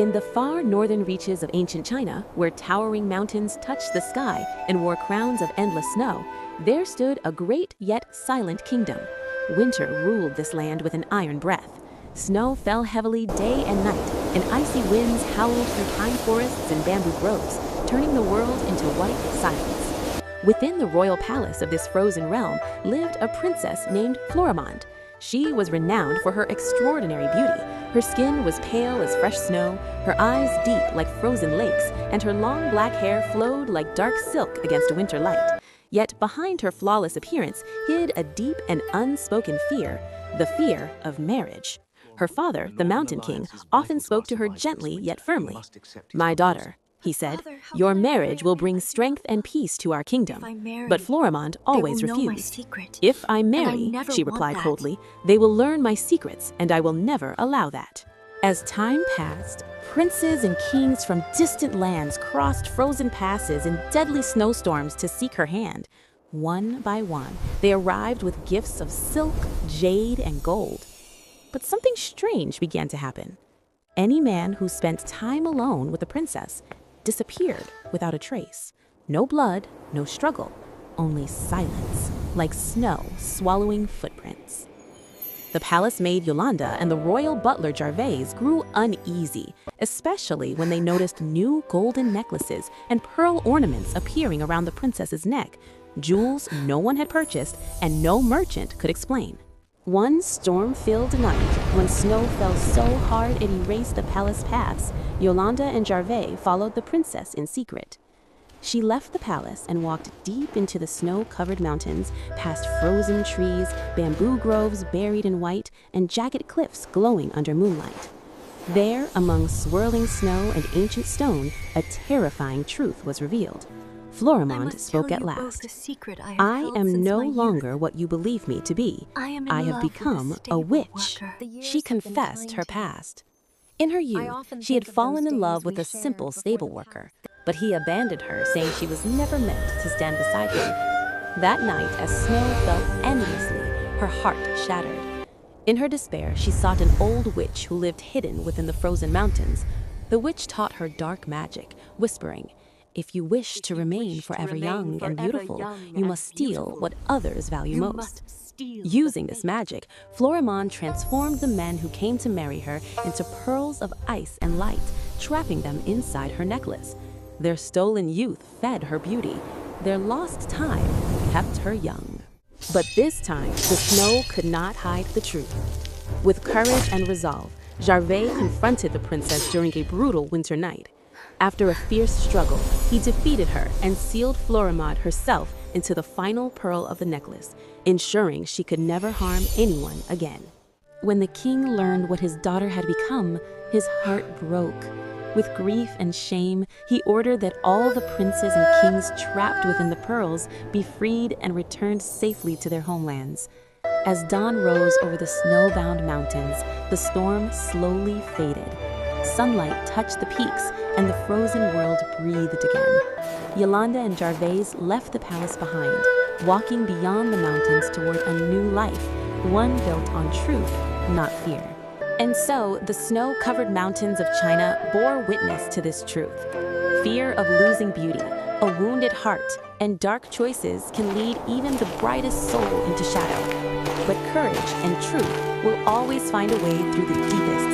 In the far northern reaches of ancient China, where towering mountains touched the sky and wore crowns of endless snow, there stood a great yet silent kingdom. Winter ruled this land with an iron breath. Snow fell heavily day and night, and icy winds howled through pine forests and bamboo groves, turning the world into white silence. Within the royal palace of this frozen realm lived a princess named Florimond. She was renowned for her extraordinary beauty. Her skin was pale as fresh snow, her eyes deep like frozen lakes, and her long black hair flowed like dark silk against a winter light. Yet behind her flawless appearance hid a deep and unspoken fear, the fear of marriage. Her father, the Mountain King, often spoke to her gently yet firmly. "My daughter," he said, "your marriage will bring strength and peace to our kingdom." But Florimond always refused. "If I marry," she replied coldly, "they will learn my secrets, and I will never allow that." As time passed, princes and kings from distant lands crossed frozen passes in deadly snowstorms to seek her hand. One by one, they arrived with gifts of silk, jade, and gold. But something strange began to happen. Any man who spent time alone with the princess disappeared without a trace. No blood, no struggle, only silence, like snow swallowing footprints. The palace maid Yolanda and the royal butler Gervais grew uneasy, especially when they noticed new golden necklaces and pearl ornaments appearing around the princess's neck, jewels no one had purchased and no merchant could explain. One storm-filled night, when snow fell so hard it erased the palace paths, Yolanda and Gervais followed the princess in secret. She left the palace and walked deep into the snow-covered mountains, past frozen trees, bamboo groves buried in white, and jagged cliffs glowing under moonlight. There, among swirling snow and ancient stone, a terrifying truth was revealed. Florimond spoke at last. "I am no longer what you believe me to be. I have become a witch." She confessed her past. In her youth, she had fallen in love with a simple stable worker, but he abandoned her, saying she was never meant to stand beside him. That night, as snow fell endlessly, her heart shattered. In her despair, she sought an old witch who lived hidden within the frozen mountains. The witch taught her dark magic, whispering, "If you wish to remain forever young and beautiful, you must steal what others value most." Using this magic, Florimond transformed the men who came to marry her into pearls of ice and light, trapping them inside her necklace. Their stolen youth fed her beauty. Their lost time kept her young. But this time, the snow could not hide the truth. With courage and resolve, Gervais confronted the princess during a brutal winter night. After a fierce struggle, he defeated her and sealed Florimond herself into the final pearl of the necklace, ensuring she could never harm anyone again. When the king learned what his daughter had become, his heart broke. With grief and shame, he ordered that all the princes and kings trapped within the pearls be freed and returned safely to their homelands. As dawn rose over the snowbound mountains, the storm slowly faded. Sunlight touched the peaks, and the frozen world breathed again. Yolanda and Gervais left the palace behind, walking beyond the mountains toward a new life, one built on truth, not fear. And so, the snow-covered mountains of China bore witness to this truth. Fear of losing beauty, a wounded heart, and dark choices can lead even the brightest soul into shadow. But courage and truth will always find a way through the deepest